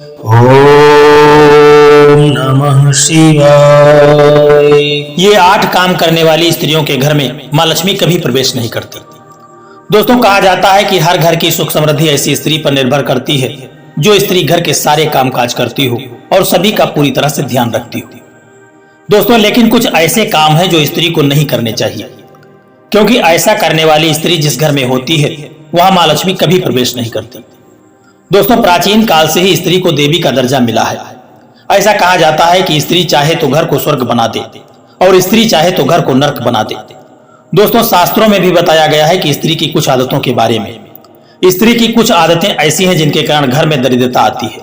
ओम नमः शिवाय। ये 8 काम करने वाली स्त्रियों के घर में मां लक्ष्मी कभी प्रवेश नहीं करती। दोस्तों, कहा जाता है कि हर घर की सुख समृद्धि ऐसी स्त्री पर निर्भर करती है जो स्त्री घर के सारे कामकाज करती हो और सभी का पूरी तरह से ध्यान रखती हो। दोस्तों, लेकिन कुछ ऐसे काम हैं जो स्त्री को नहीं करने चाहिए, क्योंकि ऐसा करने वाली स्त्री जिस घर में होती है वहां मां लक्ष्मी कभी प्रवेश नहीं करती। दोस्तों, प्राचीन काल से ही स्त्री को देवी का दर्जा मिला है। ऐसा कहा जाता है कि स्त्री चाहे तो घर को स्वर्ग बना दे और स्त्री चाहे तो घर को नरक बना दे। दोस्तों, शास्त्रों में भी बताया गया है कि स्त्री की कुछ आदतों के बारे में। स्त्री की कुछ आदतें ऐसी हैं जिनके कारण घर में दरिद्रता आती है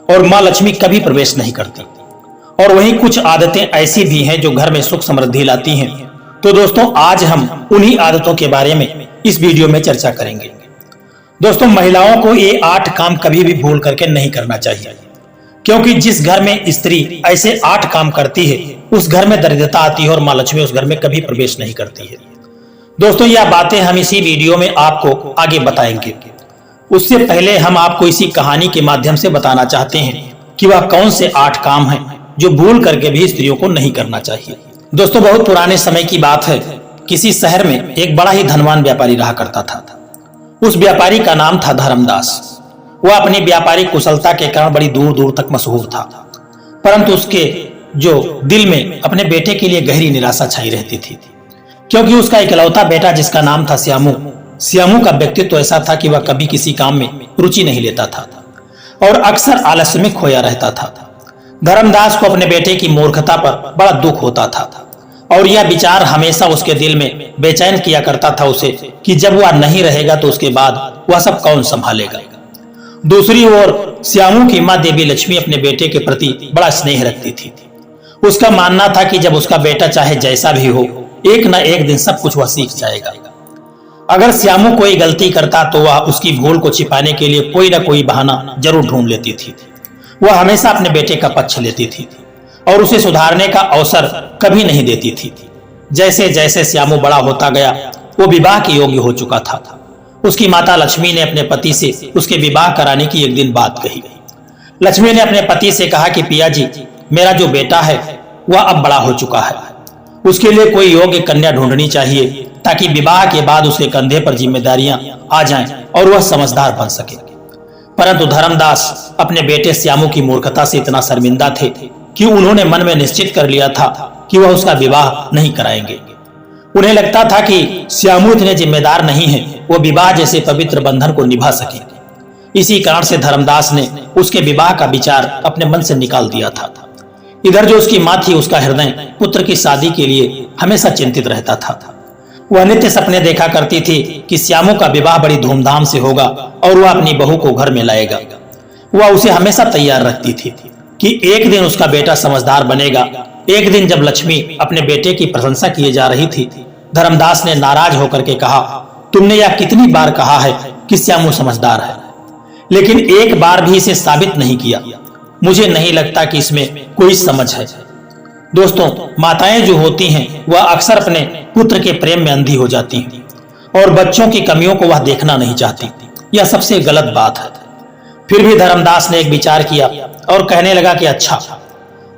और मां लक्ष्मी कभी प्रवेश नहीं करती, और वहीं कुछ आदतें ऐसी भी हैं जो घर में सुख समृद्धि लाती हैं। तो दोस्तों, आज हम उन्हीं आदतों के बारे में इस वीडियो में चर्चा करेंगे। दोस्तों, महिलाओं को ये 8 काम कभी भी भूल करके नहीं करना चाहिए, क्योंकि जिस घर में स्त्री ऐसे 8 काम करती है उस घर में दरिद्रता आती है और मां लक्ष्मी उस घर में कभी प्रवेश नहीं करती है। दोस्तों, यह बातें हम इसी वीडियो में आपको आगे बताएंगे। उससे पहले हम आपको इसी कहानी के माध्यम से बताना चाहते हैं कि वह कौन से 8 काम हैं जो भूल करके भी स्त्रियों को नहीं करना चाहिए। दोस्तों, बहुत पुराने समय की बात है। किसी शहर में एक बड़ा ही धनवान व्यापारी रहा करता था। उस व्यापारी का नाम था धर्मदास। वह अपनी व्यापारिक कुशलता के कारण बड़ी दूर दूर तक मशहूर था, परंतु उसके जो दिल में अपने बेटे के लिए गहरी निराशा छाई रहती थी, क्योंकि उसका इकलौता बेटा जिसका नाम था श्यामू का व्यक्तित्व ऐसा था कि वह कभी किसी काम में रुचि नहीं लेता था और अक्सर आलस्य में खोया रहता था। धर्मदास को अपने बेटे की मूर्खता पर बड़ा दुख होता था और यह विचार हमेशा उसके दिल में बेचैन किया करता था उसे कि जब वह नहीं रहेगा तो उसके बाद वह सब कौन संभालेगा। दूसरी ओर श्यामू की मां देवी लक्ष्मी अपने बेटे के प्रति बड़ा स्नेह रखती थी। उसका मानना था कि जब उसका बेटा चाहे जैसा भी हो, एक न एक दिन सब कुछ वह सीख जाएगा। अगर श्यामू कोई गलती करता तो वह उसकी भूल को छिपाने के लिए कोई न कोई बहाना जरूर ढूंढ लेती थी। वह हमेशा अपने बेटे का पक्ष लेती थी और उसे सुधारने का अवसर कभी नहीं देती थी। जैसे जैसे श्यामू बड़ा होता गया, वो विवाह के योग्य हो चुका था। उसकी माता लक्ष्मी ने अपने पति से उसके विवाह कराने की एक दिन बात कही। लक्ष्मी ने अपने पति से कहा कि पिया जी, मेरा जो बेटा है वह अब बड़ा हो चुका है, उसके लिए कोई योग्य कन्या ढूंढनी चाहिए ताकि विवाह के बाद उसके कंधे पर जिम्मेदारियां आ जाएं और वह समझदार बन सके। परंतु धर्मदास अपने बेटे श्यामू की मूर्खता से इतना शर्मिंदा थे कि उन्होंने मन में निश्चित कर लिया था कि वह उसका विवाह नहीं कराएंगे। उन्हें लगता था कि श्यामू इतने जिम्मेदार नहीं है, वो विवाह जैसे पवित्र बंधन को निभा सके। इसी कारण से धर्मदास ने उसके विवाह का विचार अपने मन से निकाल दिया था। इधर जो उसकी मां थी, उसका हृदय पुत्र की शादी के लिए हमेशा चिंतित रहता था। वह नित्य सपने देखा करती थी कि श्यामू का विवाह बड़ी धूमधाम से होगा और वह अपनी बहू को घर में लाएगा। वह उसे हमेशा तैयार रखती थी कि एक दिन उसका बेटा समझदार बनेगा। एक दिन जब लक्ष्मी अपने बेटे की प्रशंसा किए जा रही थी, धर्मदास ने नाराज होकर के कहा, तुमने यह कितनी बार कहा है कि श्यामू समझदार है, लेकिन एक बार भी इसे साबित नहीं किया। मुझे नहीं लगता कि इसमें कोई समझ है। दोस्तों, माताएं जो होती हैं वह अक्सर अपने पुत्र के प्रेम में अंधी हो जाती हैं और बच्चों की कमियों को वह देखना नहीं चाहती। यह सबसे गलत बात है। फिर भी धर्मदास ने एक विचार किया और कहने लगा कि अच्छा,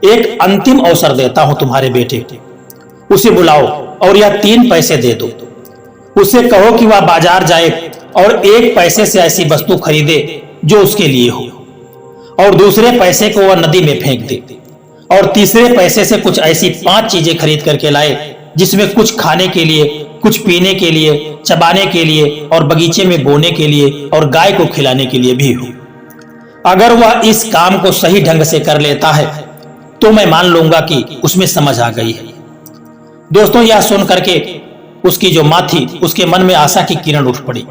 एक अंतिम अवसर देता हूं तुम्हारे बेटे को। उसे बुलाओ और यह 3 पैसे दे दो। उसे कहो कि वह बाजार जाए और 1 पैसे से ऐसी वस्तु खरीदे जो उसके लिए हो, और दूसरे पैसे को वह नदी में फेंक दे, और तीसरे पैसे से कुछ ऐसी 5 चीजें खरीद करके लाए जिसमें कुछ खाने के लिए, कुछ पीने के लिए, चबाने के लिए और बगीचे में बोने के लिए और गाय को खिलाने के लिए भी हो। अगर वह इस काम को सही ढंग से कर लेता है तो मैं मान लूंगा कि उसमें समझ आ गई है। दोस्तों, यह सुन करके उसकी जो मां थी, उसके मन में आशा की किरण उठ पड़ी।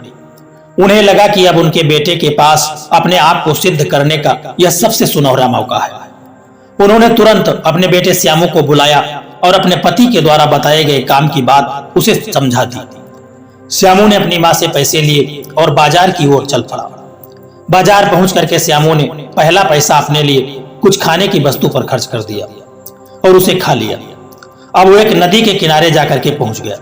उन्हें लगा कि अब उनके बेटे के पास अपने आप को सिद्ध करने का यह सबसे सुनहरा मौका है। उन्होंने तुरंत अपने बेटे श्यामू को बुलाया और अपने पति के द्वारा बताए गए काम की बात उसे समझा दी। श्यामू ने अपनी मां से पैसे लिए और बाजार की ओर चल पड़ा। बाजार पहुंच करके श्यामू ने पहला पैसा अपने लिए कुछ खाने की वस्तु पर खर्च कर दिया और उसे खा लिया। अब वो एक नदी के किनारे जाकर के पहुंच गया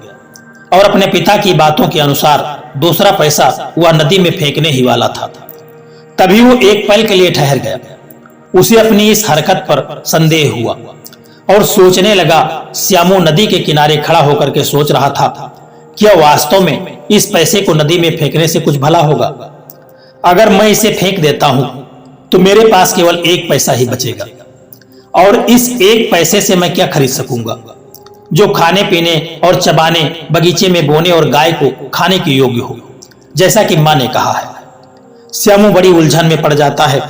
और अपने पिता की बातों के अनुसार दूसरा पैसा वह नदी में फेंकने ही वाला था। तभी वो एक पल के लिए ठहर गया उसे अपनी इस हरकत पर संदेह हुआ और सोचने लगा। श्यामू नदी के किनारे खड़ा होकर के सोच रहा था, क्या वास्तव में इस पैसे को नदी में फेंकने से कुछ भला होगा? अगर मैं इसे फेंक देता हूं तो मेरे पास केवल 1 पैसा ही बचेगा, और इस 1 पैसे से मैं क्या खरीद सकूंगा जो खाने पीने और चबाने, बगीचे में बोने और गाय को खाने के योग्य हो, जैसा कि मां ने कहा है। श्यामू बड़ी उलझन में पड़ जाता है।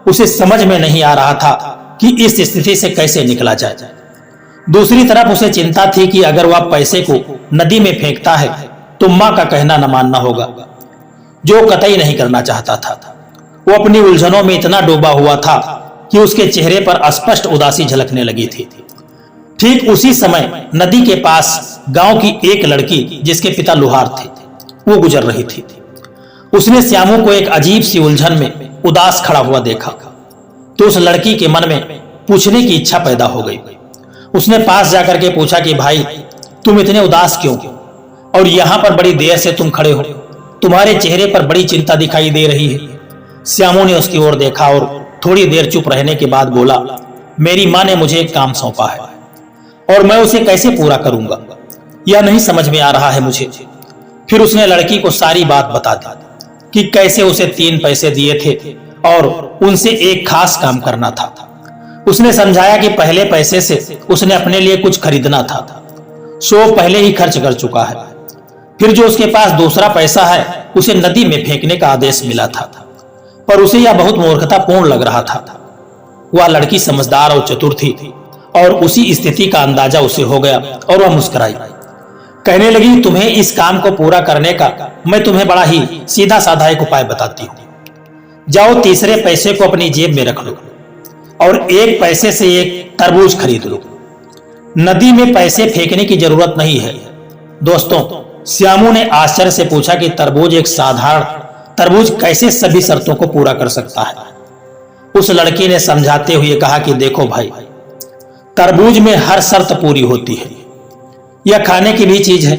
उसे समझ में नहीं आ रहा था कि इस स्थिति से कैसे निकला जाए। दूसरी तरफ उसे चिंता थी कि अगर वह पैसे को नदी में फेंकता है तो मां का कहना न मानना होगा, जो कतई नहीं करना चाहता था। वो अपनी उलझनों में इतना डूबा हुआ था कि उसके चेहरे पर स्पष्ट उदासी झलकने लगी थी। ठीक उसी समय नदी के पास गांव की एक लड़की, जिसके पिता लोहार थे, वो गुजर रही थी। उसने श्यामू को एक अजीब सी उलझन में उदास खड़ा हुआ देखा तो उस लड़की के मन में पूछने की इच्छा पैदा हो गई। उसने पास जाकर के पूछा कि भाई, तुम इतने उदास क्यों, और यहां पर बड़ी देर से तुम खड़े हो, तुम्हारे चेहरे पर बड़ी चिंता दिखाई दे रही है। श्यामू ने उसकी ओर देखा और थोड़ी देर चुप रहने के बाद बोला, मेरी मां ने मुझे एक काम सौंपा है और मैं उसे कैसे पूरा करूंगा यह नहीं समझ में आ रहा है मुझे। फिर उसने लड़की को सारी बात बता दी कि कैसे उसे 3 पैसे दिए थे और उनसे एक खास काम करना था। उसने समझाया कि पहले पैसे से उसने अपने लिए कुछ खरीदना था, सो पहले ही खर्च कर चुका है। फिर जो उसके पास दूसरा पैसा है उसे नदी में फेंकने का आदेश मिला था, पर उसे यह बहुत मूर्खतापूर्ण लग रहा था। वह लड़की समझदार और चतुर थी और उसी स्थिति का अंदाजा उसे हो गया और वह मुस्कुराई। कहने लगी, तुम्हें इस काम को पूरा करने का मैं तुम्हें बड़ा ही सीधा साधा एक उपाय बताती हूँ। जाओ, तीसरे पैसे को अपनी जेब में रख लो और 1 पैसे से एक तरबूज खरीद लो। नदी में पैसे फेंकने की जरूरत नहीं है। दोस्तों, श्यामू ने आश्चर्य से पूछा कि तरबूज, एक साधारण तरबूज, कैसे सभी शर्तों को पूरा कर सकता है? उस लड़की ने समझाते हुए कहा कि देखो भाई, तरबूज में हर शर्त पूरी होती है। यह खाने की भी चीज है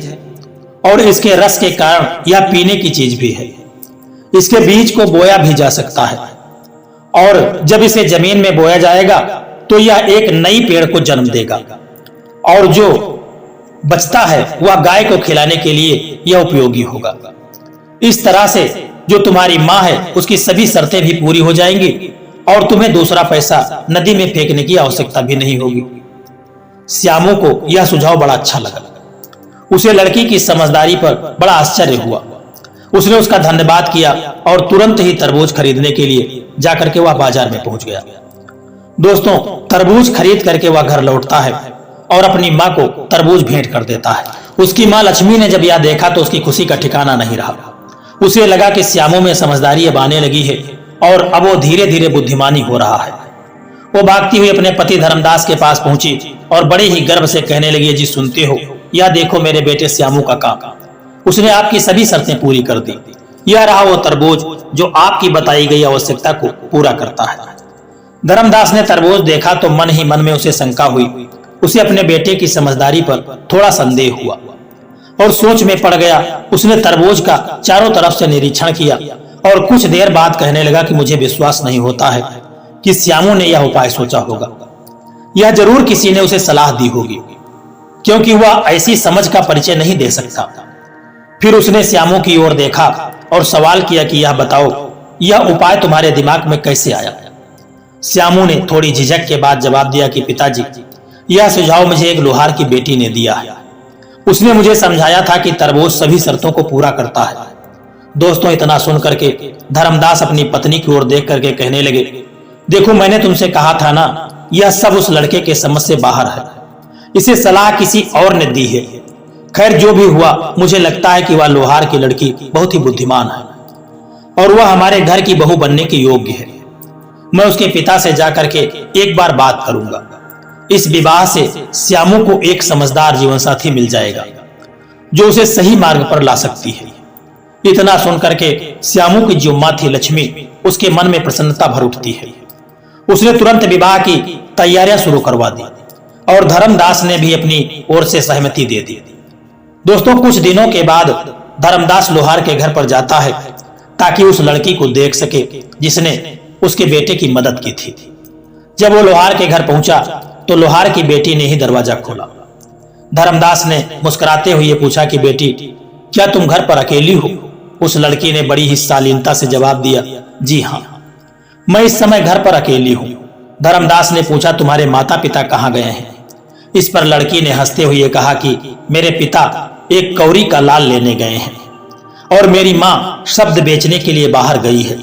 और इसके रस के कारण यह पीने की चीज भी है। इसके बीज को बोया भी जा सकता है और जब इसे जमीन में बोया जाएगा तो यह एक नई पेड़ को जन्म देगा, और जो बचता है वह गाय को खिलाने के लिए यह उपयोगी होगा। इस तरह से जो तुम्हारी मां है उसकी सभी शर्तें भी पूरी हो जाएंगी और तुम्हें दूसरा पैसा नदी में फेंकने की आवश्यकता भी नहीं होगी। श्यामू को यह सुझाव बड़ा अच्छा लगा। उसे लड़की की समझदारी पर बड़ा आश्चर्य हुआ। उसने उसका धन्यवाद किया और तुरंत ही तरबूज खरीदने के लिए जाकर के वह बाजार में पहुंच गया। दोस्तों, तरबूज खरीद करके वह घर लौटता है और अपनी मां को तरबूज भेंट कर देता है। उसकी मां लक्ष्मी ने जब यह देखा तो उसकी खुशी का ठिकाना नहीं रहा। उसे लगा कि श्यामू में समझदारी अब आने लगी है और अब वो धीरे धीरे बुद्धिमानी हो रहा है। वो भागती हुई अपने पति धर्मदास के पास पहुंची और बड़े ही गर्व से कहने लगी, जी सुनते हो, यह देखो मेरे बेटे श्यामू का काम, उसने आपकी सभी शर्तें पूरी कर दी। यह रहा वो तरबूज जो आपकी बताई गई आवश्यकता को पूरा करता है। धर्मदास ने तरबूज देखा तो मन ही मन में उसे शंका हुई। उसे अपने बेटे की समझदारी पर थोड़ा संदेह हुआ और सोच में पड़ गया। उसने तरबूज का चारों तरफ से निरीक्षण किया और कुछ देर बाद कहने लगा कि मुझे विश्वास नहीं होता है कि श्यामू ने यह उपाय सोचा होगा। यह जरूर किसी ने उसे सलाह दी होगी, क्योंकि वह ऐसी समझ का परिचय नहीं दे सकता। फिर उसने श्यामू की ओर देखा और सवाल किया कि यह बताओ, यह उपाय तुम्हारे दिमाग में कैसे आया? श्यामू ने थोड़ी झिझक के बाद जवाब दिया कि पिताजी, यह सुझाव मुझे एक लोहार की बेटी ने दिया है। उसने मुझे समझाया था कि तरबूज सभी शर्तों को पूरा करता है। दोस्तों, इतना सुन करके धर्मदास अपनी पत्नी की ओर देख करके कहने लगे, देखो मैंने तुमसे कहा था ना, यह सब उस लड़के के समझ से बाहर है। इसे सलाह किसी और ने दी है। खैर, जो भी हुआ, मुझे लगता है कि वह लोहार की लड़की बहुत ही बुद्धिमान है और वह हमारे घर की बहू बनने के योग्य है। मैं उसके पिता से जाकर के एक बार बात करूंगा। इस विवाह से श्यामू को एक समझदार जीवन साथी मिल जाएगा जो उसे सही मार्ग पर ला सकती है। इतना सुनकर के श्यामू की जो मां थी लक्ष्मी, उसके मन में प्रसन्नता भर उठती है। उसने तुरंत विवाह की तैयारियां शुरू करवा दी और धर्मदास ने भी अपनी ओर से सहमति दे दी। दोस्तों, कुछ दिनों के बाद धर्मदास लोहार के घर पर जाता है ताकि उस लड़की को देख सके जिसने उसके बेटे की मदद की थी। जब वो लोहार के घर पहुंचा तो लोहार की बेटी ने ही दरवाजा खोला। धर्मदास ने मुस्कुराते हुए पूछा कि बेटी, क्या तुम घर पर अकेली हो? उस लड़की ने बड़ी ही शालीनता से जवाब दिया, जी हाँ, मैं इस समय घर पर अकेली हूं। धर्मदास ने पूछा, तुम्हारे माता पिता कहाँ गए हैं? इस पर लड़की ने हंसते हुए कहा कि मेरे पिता एक कौरी का लाल लेने गए हैं और मेरी माँ शब्द बेचने के लिए बाहर गई है।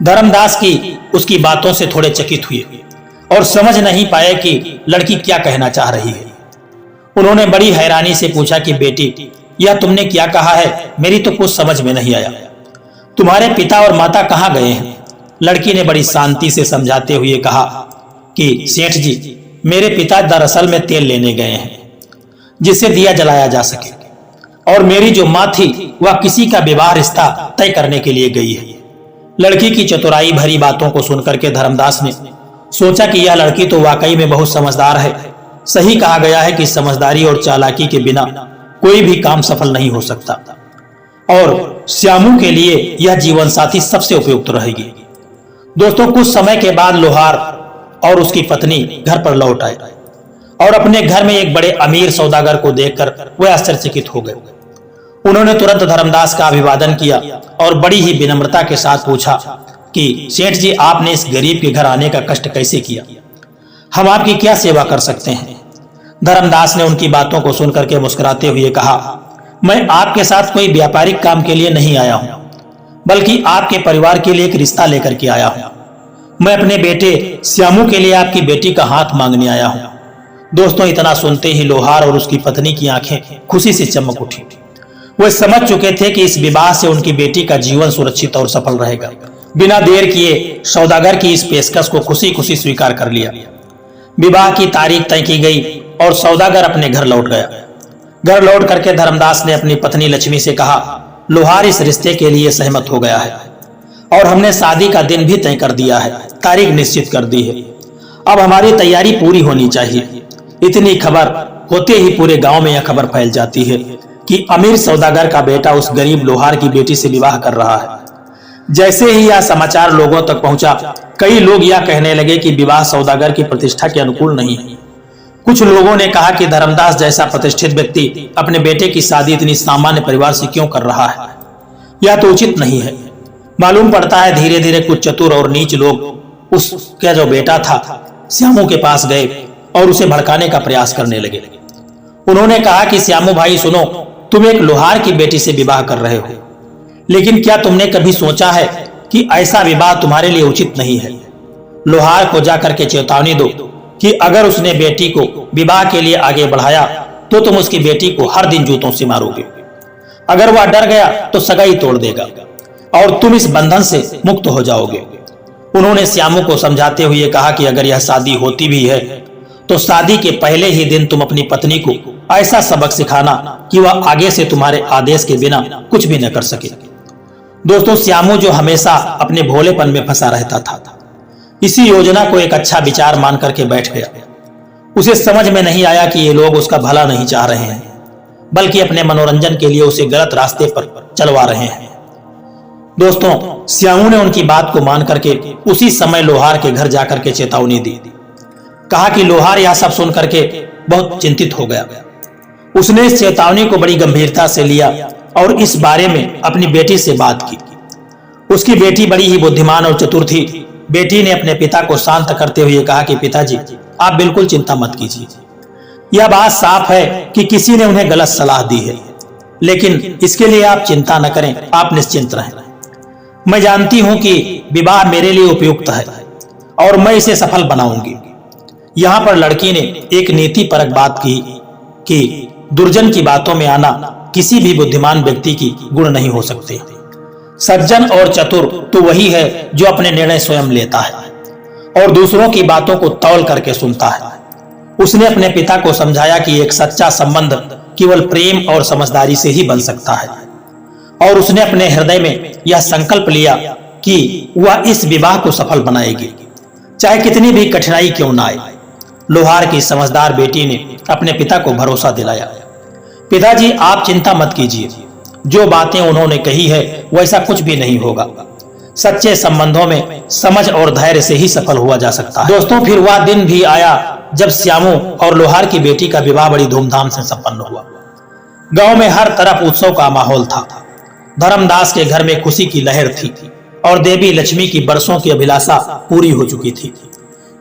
धर्मदास की उसकी बातों से थोड़े चकित हुए और समझ नहीं पाए कि लड़की क्या कहना चाह रही है। उन्होंने बड़ी हैरानी से पूछा कि बेटी, यह तुमने क्या कहा है? मेरी तो कुछ समझ में नहीं आया। तुम्हारे पिता और माता कहाँ गए हैं? लड़की ने बड़ी शांति से समझाते हुए कहा कि सेठ जी, मेरे पिता दरअसल में तेल लेने गए हैं जिससे दिया जलाया जा सके, और मेरी जो माँ थी वह किसी का विवाह रिश्ता तय करने के लिए गई है। लड़की की चतुराई भरी बातों को सुनकर के धर्मदास ने सोचा कि यह लड़की तो वाकई में बहुत समझदार है। सही कहा गया है कि समझदारी और चालाकी के बिना कोई भी काम सफल नहीं हो सकता, और श्यामू के लिए यह जीवन साथी सबसे उपयुक्त रहेगी। दोस्तों, कुछ समय के बाद लोहार और उसकी पत्नी घर पर लौट आए और अपने घर में एक बड़े अमीर सौदागर को देखकर वह आश्चर्यचकित हो गए। उन्होंने तुरंत धर्मदास का अभिवादन किया और बड़ी ही विनम्रता के साथ पूछा कि सेठ जी, आपने इस गरीब के घर आने का कष्ट कैसे किया? हम आपकी क्या सेवा कर सकते हैं? धर्मदास ने उनकी बातों को सुनकर के मुस्कुराते हुए कहा, मैं आपके साथ कोई व्यापारिक काम के लिए नहीं आया हूं, बल्कि आपके परिवार के लिए एक रिश्ता लेकर के आया हूं। मैं अपने बेटे श्यामू के लिए आपकी बेटी का हाथ मांगने आया हूं। दोस्तों, इतना सुनते ही लोहार और उसकी पत्नी की आंखें खुशी से चमक उठी। वे समझ चुके थे कि इस विवाह से उनकी बेटी का जीवन सुरक्षित और सफल रहेगा। बिना देर किए सौदागर की इस पेशकश को खुशी खुशी स्वीकार कर लिया। विवाह की तारीख तय की गई और सौदागर अपने घर लौट गया। घर लौट करके धर्मदास ने अपनी पत्नी लक्ष्मी से कहा, लोहार इस रिश्ते के लिए सहमत हो गया है और हमने शादी का दिन भी तय कर दिया है, तारीख निश्चित कर दी है। अब हमारी तैयारी पूरी होनी चाहिए। इतनी खबर होते ही पूरे गांव में यह खबर फैल जाती है कि अमीर सौदागर का बेटा उस गरीब लोहार की बेटी से विवाह कर रहा है। जैसे ही यह समाचार लोगों तक पहुंचा, कई लोग यह कहने लगे कि विवाह सौदागर की प्रतिष्ठा के अनुकूल नहीं है। कुछ लोगों ने कहा कि धर्मदास जैसा प्रतिष्ठित व्यक्ति अपने बेटे की शादी इतनी सामान्य परिवार से क्यों कर रहा है? यह तो उचित नहीं है। मालूम पड़ता है धीरे धीरे कुछ चतुर और नीच लोग उसका जो बेटा था श्यामू के पास गए और उसे भड़काने का प्रयास करने लगे। उन्होंने कहा कि श्यामू भाई सुनो, तुम एक लोहार की बेटी से विवाह कर रहे हो, लेकिन क्या तुमने कभी सोचा है कि ऐसा विवाह तुम्हारे लिए उचित नहीं है? लोहार को जाकर के चेतावनी दो कि अगर उसने बेटी को विवाह के लिए आगे बढ़ाया तो तुम उसकी बेटी को हर दिन जूतों से मारोगे। अगर वह डर गया तो सगाई तोड़ देगा और तुम इस बंधन से मुक्त हो जाओगे। उन्होंने श्यामू को समझाते हुए कहा कि अगर यह शादी होती भी है तो शादी के पहले ही दिन तुम अपनी पत्नी को ऐसा सबक सिखाना कि वह आगे से तुम्हारे आदेश के बिना कुछ भी न कर सके। दोस्तों, श्यामू जो हमेशा अपने भोलेपन में फंसा रहता था, इसी योजना को एक अच्छा विचार मान करके बैठ गया। उसे समझ में नहीं आया कि ये लोग उसका भला नहीं चाह रहे हैं, बल्कि अपने मनोरंजन के लिए उसे गलत रास्ते पर चलवा रहे हैं। दोस्तों, श्यामू ने उनकी बात को मान करके उसी समय लोहार के घर जाकर के चेतावनी दी। कहा कि लोहार यह सब सुन करके बहुत चिंतित हो गया। उसने इस चेतावनी को बड़ी गंभीरता से लिया और इस बारे में अपनी बेटी से बात की। उसकी बेटी बड़ी ही बुद्धिमान और चतुर थी। बेटी ने अपने पिता को शांत करते हुए कहा कि पिताजी, आप बिल्कुल चिंता मत कीजिए। यह बात साफ है कि किसी ने उन्हें गलत सलाह दी है, लेकिन इसके लिए आप चिंता न करें, आप निश्चिंत रहें। मैं जानती हूं कि विवाह मेरे लिए उपयुक्त है और मैं इसे सफल बनाऊंगी। यहां पर लड़की ने एक नीतिपरक बात की कि दुर्जन की बातों में आना किसी भी बुद्धिमान व्यक्ति की गुण नहीं हो सकते। सज्जन और चतुर तो वही है जो अपने निर्णय स्वयं लेता है और दूसरों की बातों को तौल करके सुनता है। उसने अपने पिता को समझाया कि एक सच्चा संबंध केवल प्रेम और समझदारी से ही बन सकता है, और उसने अपने हृदय में यह संकल्प लिया कि वह इस विवाह को सफल बनाएगी, चाहे कितनी भी कठिनाई क्यों न आए। लोहार की समझदार बेटी ने अपने पिता को भरोसा दिलाया। पिताजी, आप चिंता मत कीजिए, जो बातें उन्होंने कही है वैसा कुछ भी नहीं होगा। सच्चे संबंधों में समझ और धैर्य से ही सफल हुआ जा सकता है। दोस्तों, फिर वह दिन भी आया जब श्यामू और लोहार की बेटी का विवाह बड़ी धूमधाम से संपन्न हुआ। गांव में हर तरफ उत्सव का माहौल था। धर्मदास के घर में खुशी की लहर थी और देवी लक्ष्मी की बरसों की अभिलाषा पूरी हो चुकी थी।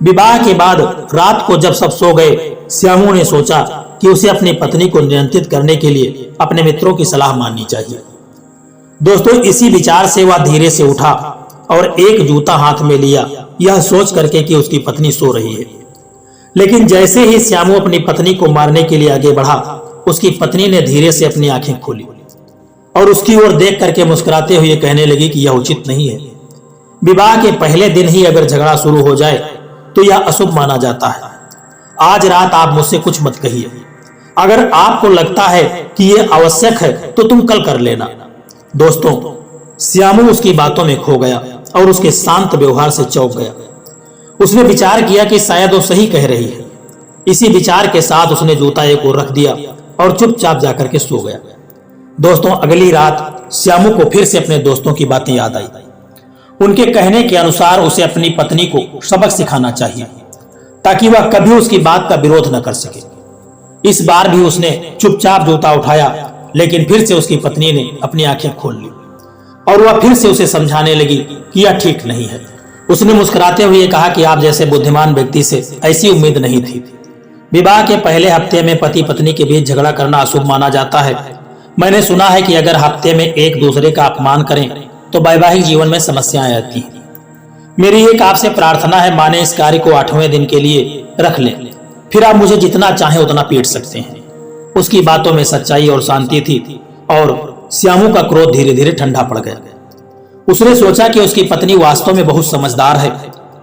विवाह के बाद रात को जब सब सो गए, श्यामू ने सोचा कि उसे अपनी पत्नी को नियंत्रित करने के लिए अपने मित्रों की सलाह माननी चाहिए। दोस्तों, इसी विचार से वह धीरे से उठा और एक जूता हाथ में लिया, यह सोच करके कि उसकी पत्नी सो रही है। लेकिन जैसे ही श्यामू अपनी पत्नी को मारने के लिए आगे बढ़ा, उसकी पत्नी ने धीरे से अपनी आंखें खोली और उसकी ओर देख करके मुस्कुराते हुए कहने लगी कि यह उचित नहीं है। विवाह के पहले दिन ही अगर झगड़ा शुरू हो जाए तो यह अशुभ माना जाता है। आज रात आप मुझसे कुछ मत कहिए। अगर आपको लगता है कि यह आवश्यक है तो तुम कल कर लेना। दोस्तों, श्यामू उसकी बातों में खो गया और उसके शांत व्यवहार से चौंक गया। उसने विचार किया कि शायद वो सही कह रही है। इसी विचार के साथ उसने जूता एक ओर रख दिया और चुपचाप जाकर के सो गया। दोस्तों, अगली रात श्यामू को फिर से अपने दोस्तों की बातें याद आई। उनके कहने के अनुसार उसे अपनी पत्नी को सबक सिखाना चाहिए ताकि वह कभी उसकी बात का विरोध न कर सके। इस बार भी उसने चुपचाप जूता उठाया, लेकिन फिर से उसकी पत्नी ने अपनी आंखें खोल ली और वह फिर से उसे समझाने लगी कि यह ठीक नहीं है। उसने मुस्कुराते हुए कहा कि आप जैसे बुद्धिमान व्यक्ति से ऐसी उम्मीद नहीं थी। विवाह के पहले हफ्ते में पति पत्नी के बीच झगड़ा करना अशुभ माना जाता है। मैंने सुना है कि अगर हफ्ते में एक दूसरे का अपमान करें तो वैवाहिक जीवन में समस्याएं आती हैं। मेरी एक आपसे प्रार्थना है, माने इस कार्य को 8वें दिन के लिए रख लें, फिर आप मुझे जितना चाहें उतना पीट सकते हैं। उसकी बातों में सच्चाई और शांति थी और श्यामू का क्रोध धीरे धीरे ठंडा पड़ गया। उसने सोचा कि उसकी पत्नी वास्तव में बहुत समझदार है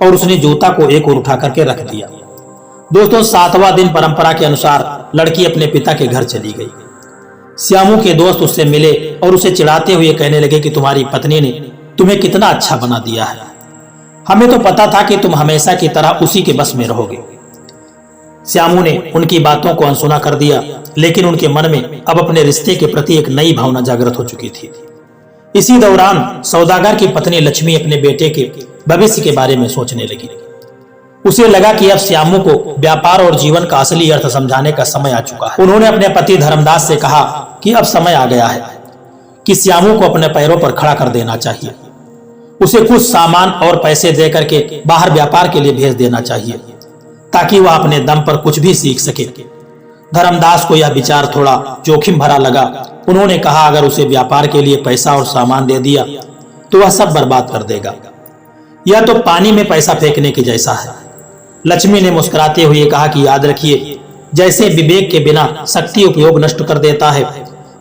और उसने जूता को एक ओर उठा करके रख दिया। दोस्तों, 7वां दिन परंपरा के अनुसार लड़की अपने पिता के घर चली गई। श्यामू के दोस्त उससे मिले और उसे चिढ़ाते हुए कहने लगे कि तुम्हारी पत्नी ने तुम्हें कितना अच्छा बना दिया है। हमें तो पता था कि तुम हमेशा की तरह उसी के बस में रहोगे। श्यामू ने उनकी बातों को अनसुना कर दिया, लेकिन उनके मन में अब अपने रिश्ते के प्रति एक नई भावना जागृत हो चुकी थी। इसी दौरान सौदागर की पत्नी लक्ष्मी अपने बेटे के भविष्य के बारे में सोचने लगी। उसे लगा कि अब श्यामू को व्यापार और जीवन का असली अर्थ समझाने का समय आ चुका है। उन्होंने अपने पति धर्मदास से कहा कि अब समय आ गया है कि श्यामू को अपने पैरों पर खड़ा कर देना चाहिए। उसे कुछ सामान और पैसे दे करके बाहर व्यापार के लिए भेज देना चाहिए ताकि वह अपने दम पर कुछ भी सीख सके। धर्मदास को यह विचार थोड़ा जोखिम भरा लगा। उन्होंने कहा अगर उसे व्यापार के लिए पैसा और सामान दे दिया तो वह सब बर्बाद कर देगा। यह तो पानी में पैसा फेंकने के जैसा है। लक्ष्मी ने मुस्कुराते हुए कहा कि याद रखिए, जैसे विवेक के बिना शक्ति उपयोग नष्ट कर देता है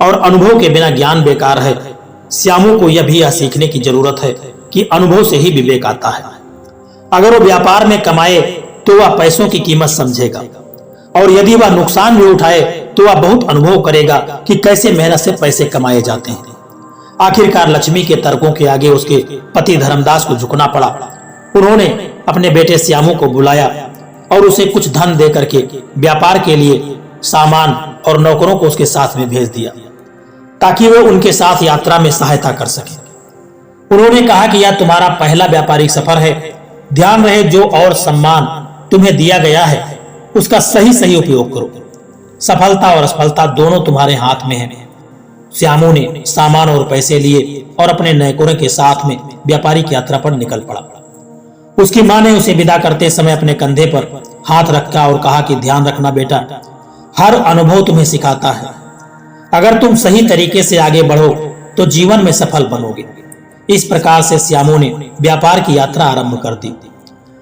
और अनुभव के बिना ज्ञान बेकार है, श्यामू को यह भी यह सीखने की जरूरत है कि अनुभव से ही विवेक आता है। अगर वो व्यापार में कमाए तो वह पैसों की कीमत समझेगा और यदि वह नुकसान भी उठाए तो वह बहुत अनुभव करेगा कि कैसे मेहनत से पैसे कमाए जाते हैं। आखिरकार लक्ष्मी के तर्कों के आगे उसके पति धर्मदास को झुकना पड़ा। उन्होंने अपने बेटे श्यामू को बुलाया और उसे कुछ धन दे करके व्यापार के लिए सामान और नौकरों को उसके साथ में भेज दिया ताकि वो उनके साथ यात्रा में सहायता कर सके। उन्होंने कहा कि यह तुम्हारा पहला व्यापारिक सफर है। ध्यान रहे, जो और सम्मान तुम्हें दिया गया है उसका सही उपयोग करो। सफलता और असफलता दोनों तुम्हारे हाथ में है। श्यामू ने सामान और पैसे लिए और अपने नौकरों के साथ में व्यापारिक यात्रा पर निकल पड़ा। उसकी मां ने उसे विदा करते समय अपने कंधे पर हाथ रखा और कहा कि ध्यान रखना बेटा, हर अनुभव तुम्हें सिखाता है। अगर तुम सही तरीके से आगे बढ़ो तो जीवन में सफल बनोगे। इस प्रकार से श्यामू ने व्यापार की यात्रा आरंभ कर दी।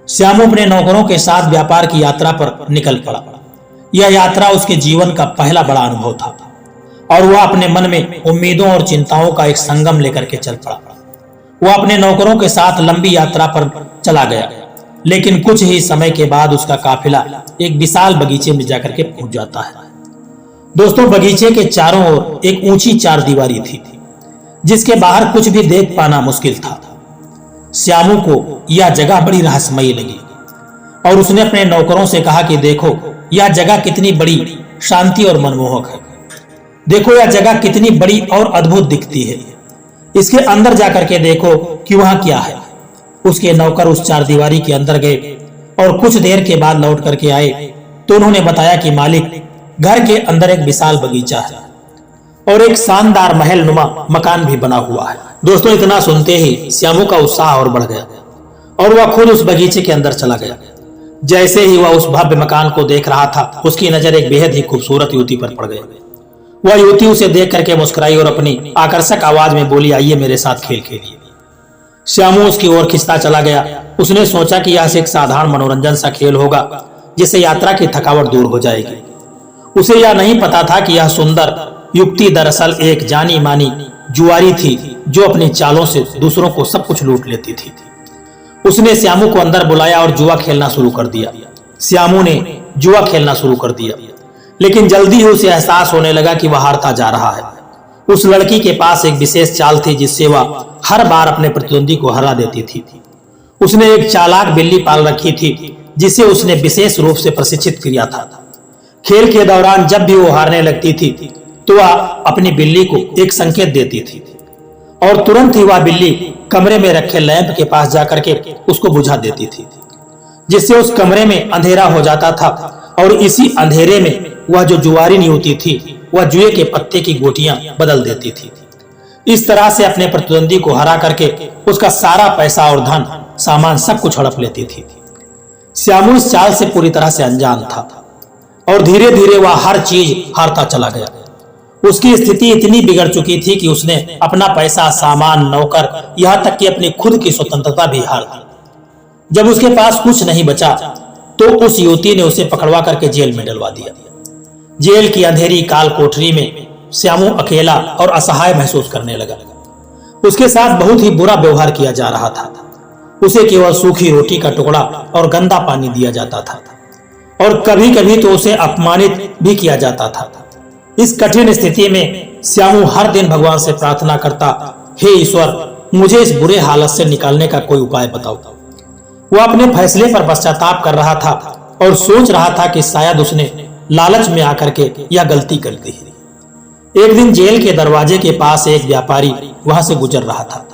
श्यामू अपने नौकरों के साथ व्यापार की यात्रा पर निकल पड़ा। यह यात्रा उसके जीवन का पहला बड़ा अनुभव था और वह अपने मन में उम्मीदों और चिंताओं का एक संगम लेकर के चल पड़ा। वह अपने नौकरों के साथ लंबी यात्रा पर चला गया, लेकिन कुछ ही समय के बाद उसका काफिला एक विशाल बगीचे में जाकर के पहुंच जाता है। दोस्तों, बगीचे के चारों ओर एक ऊंची चारदीवारी थी जिसके बाहर कुछ भी देख पाना मुश्किल था। श्यामू को यह जगह बड़ी रहस्यमयी लगी और उसने अपने नौकरों से कहा कि देखो यह जगह कितनी बड़ी शांति और मनमोहक है। देखो यह जगह कितनी बड़ी और अद्भुत दिखती है। इसके अंदर जाकर के देखो कि वहां क्या है। उसके नौकर उस चारदीवारी के अंदर गए और कुछ देर के बाद लौट करके आए तो उन्होंने बताया कि मालिक, घर के अंदर एक विशाल बगीचा है और एक शानदार महल नुमा मकान भी बना हुआ है। दोस्तों, इतना सुनते ही श्यामू का उत्साह और बढ़ गया और वह खुद उस बगीचे के अंदर चला गया। जैसे ही वह उस भव्य मकान को देख रहा था, उसकी नजर एक बेहद ही खूबसूरत युवती पर पड़ गई। वह युवती उसे देख करके मुस्कुराई और अपनी आकर्षक आवाज में बोली, आइए मेरे साथ खेल खेलिए। श्यामू उसकी ओर खिंचता चला गया। उसने सोचा कि यह एक साधारण मनोरंजन सा खेल होगा जिससे यात्रा की थकावट दूर हो जाएगी। उसे यह नहीं पता था कि यह सुंदर युवती दरअसल एक जानी मानी जुआरी थी जो अपनी चालों से दूसरों को सब कुछ लूट लेती थी। उसने श्यामू को अंदर बुलाया और जुआ खेलना शुरू कर दिया। श्यामू ने जुआ खेलना शुरू कर दिया, लेकिन जल्दी ही उसे एहसास होने लगा कि वह हारता जा रहा है। उस लड़की के पास एक विशेष चाल थी जिससे वह हर बार अपने प्रतिद्वंदी को हरा देती थी। उसने एक चालाक बिल्ली पाल रखी थी जिसे उसने विशेष रूप से प्रशिक्षित किया था। खेल के दौरान जब भी वो हारने लगती थी तो वह अपनी बिल्ली को एक संकेत देती थी और तुरंत ही वह बिल्ली कमरे में रखे लैंप के पास जाकर के उसको बुझा देती थी, जिससे उस कमरे में अंधेरा हो जाता था और इसी अंधेरे में वह जो जुआरी युवती थी वह जुए के पत्ते की गोटियां बदल देती थी। इस तरह से अपने प्रतिद्वंदी को हरा करके उसका सारा पैसा और धन सामान सब कुछ हड़प लेती थी। श्यामू इस चाल से पूरी तरह से अनजान था और धीरे धीरे वह हर चीज हारता चला गया। उसकी स्थिति इतनी बिगड़ चुकी थी कि उसने अपना पैसा, सामान, नौकर, यहाँ तक कि अपनी खुद की स्वतंत्रता भी हार दी। जब उसके पास कुछ नहीं बचा तो उस युवती ने उसे पकड़वा करके जेल में डलवा दिया। जेल की अंधेरी काल कोठरी में श्यामू अकेला और असहाय महसूस करने लगा। उसके साथ बहुत ही बुरा व्यवहार किया जा रहा था। उसे केवल सूखी रोटी का टुकड़ा और गंदा पानी दिया जाता था और कभी कभी तो उसे अपमानित भी किया जाता था। इस कठिन स्थिति में श्यामू हर दिन भगवान से प्रार्थना करता, हे ईश्वर, मुझे इस बुरे हालत से निकालने का कोई उपाय बताओ। वह अपने फैसले पर पश्चाताप कर रहा था और सोच रहा था कि शायद उसने लालच में आकर के यह गलती कर दी। एक दिन जेल के दरवाजे के पास एक व्यापारी वहां से गुजर रहा था।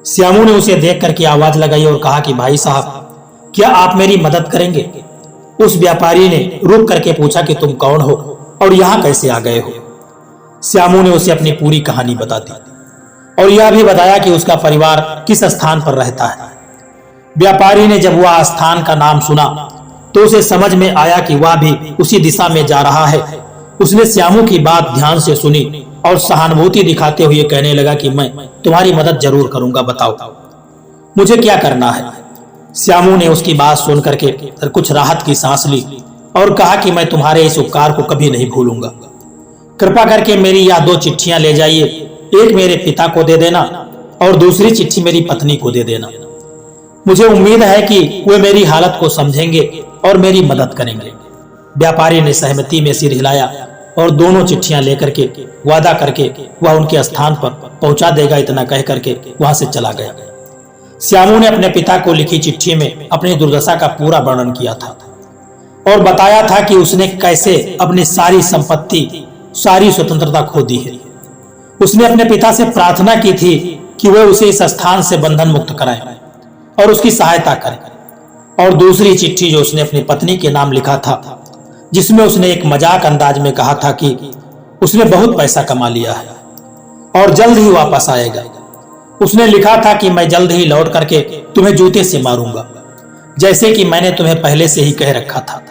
श्यामू ने उसे देख करके आवाज लगाई और कहा कि भाई साहब, क्या आप मेरी मदद करेंगे? उस व्यापारी ने रुक करके पूछा कि तुम कौन हो और यहाँ कैसे आ गए हो? श्यामू ने उसे अपनी पूरी कहानी बता दी और यह भी बताया कि उसका परिवार किस स्थान पर रहता है। व्यापारी ने जब वह स्थान का नाम सुना तो उसे समझ में आया कि वह भी उसी दिशा में जा रहा है। उसने श्यामू की बात ध्यान से सुनी और सहानुभूति दिखाते हुए कहने लगा कि मैं तुम्हारी मदद जरूर करूंगा, बताओ मुझे क्या करना है। श्यामू ने उसकी बात सुन करके कुछ राहत की सांस ली और कहा कि मैं तुम्हारे इस उपकार को कभी नहीं भूलूंगा। कृपा करके मेरी यह 2 चिट्ठियां ले जाइए, एक मेरे पिता को दे देना और दूसरी चिट्ठी मेरी पत्नी को दे देना। मुझे उम्मीद है कि वे मेरी हालत को समझेंगे और मेरी मदद करेंगे। व्यापारी ने सहमति में सिर हिलाया और दोनों चिट्ठियां लेकर के वादा करके वह उनके स्थान पर पहुंचा देगा, इतना कह करके वहां से चला गया। श्यामू ने अपने पिता को लिखी चिट्ठी में अपनी दुर्दशा का पूरा वर्णन किया था और बताया था कि उसने कैसे अपनी सारी संपत्ति, सारी स्वतंत्रता खो दी है। उसने अपने पिता से प्रार्थना की थी कि वह उसे इस स्थान से बंधन मुक्त कराएं और उसकी सहायता करें। और दूसरी चिट्ठी जो उसने अपनी पत्नी के नाम लिखा था, जिसमें उसने एक मजाक अंदाज में कहा था कि उसने बहुत पैसा कमा लिया है और जल्द ही वापस आएगा। उसने लिखा था कि मैं जल्द ही लौट करके तुम्हें जूते से मारूंगा, जैसे कि मैंने तुम्हें पहले से ही कह रखा था।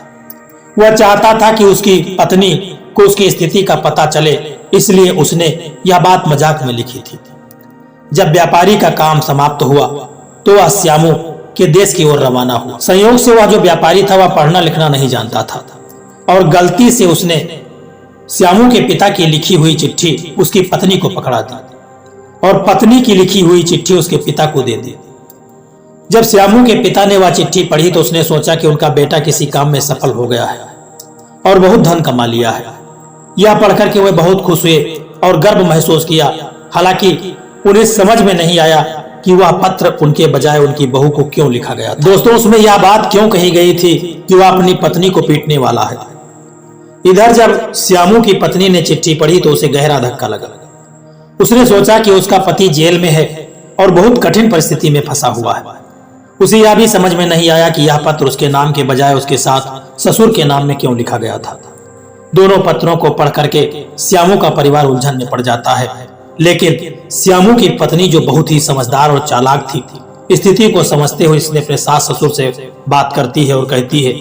वह चाहता था कि उसकी पत्नी को उसकी स्थिति का पता चले, इसलिए उसने यह बात मजाक में लिखी थी। जब व्यापारी का काम समाप्त हुआ तो वह श्यामू के देश की ओर रवाना हुआ। संयोग से वह जो व्यापारी था वह पढ़ना लिखना नहीं जानता था और गलती से उसने श्यामू के पिता की लिखी हुई चिट्ठी उसकी पत्नी को पकड़ा दी और पत्नी की लिखी हुई चिट्ठी उसके पिता को दे दी। जब श्यामू के पिता ने वह चिट्ठी पढ़ी तो उसने सोचा कि उनका बेटा किसी काम में सफल हो गया है और बहुत धन कमा लिया है। यह पढ़कर के वे बहुत खुश हुए और गर्व महसूस किया। हालांकि उन्हें समझ में नहीं आया कि वह पत्र उनके बजाय उनकी बहू को क्यों लिखा गया था। दोस्तों, उसमें यह बात क्यों कही गई थी कि वह अपनी पत्नी को पीटने वाला है। इधर जब श्यामू की पत्नी ने चिट्ठी पढ़ी तो उसे गहरा धक्का लगा। उसने सोचा कि उसका पति जेल में है और बहुत कठिन परिस्थिति में फंसा हुआ है। उसे यह भी समझ में नहीं आया कि यह पत्र उसके नाम के बजाय उसके साथ ससुर के नाम में क्यों लिखा गया था। दोनों पत्रों को पढ़ करके श्यामू का परिवार उलझन में पड़ जाता है, लेकिन श्यामू की पत्नी जो बहुत ही समझदार और चालाक थी, स्थिति को समझते हुए इसने अपने सास ससुर से बात करती है और कहती है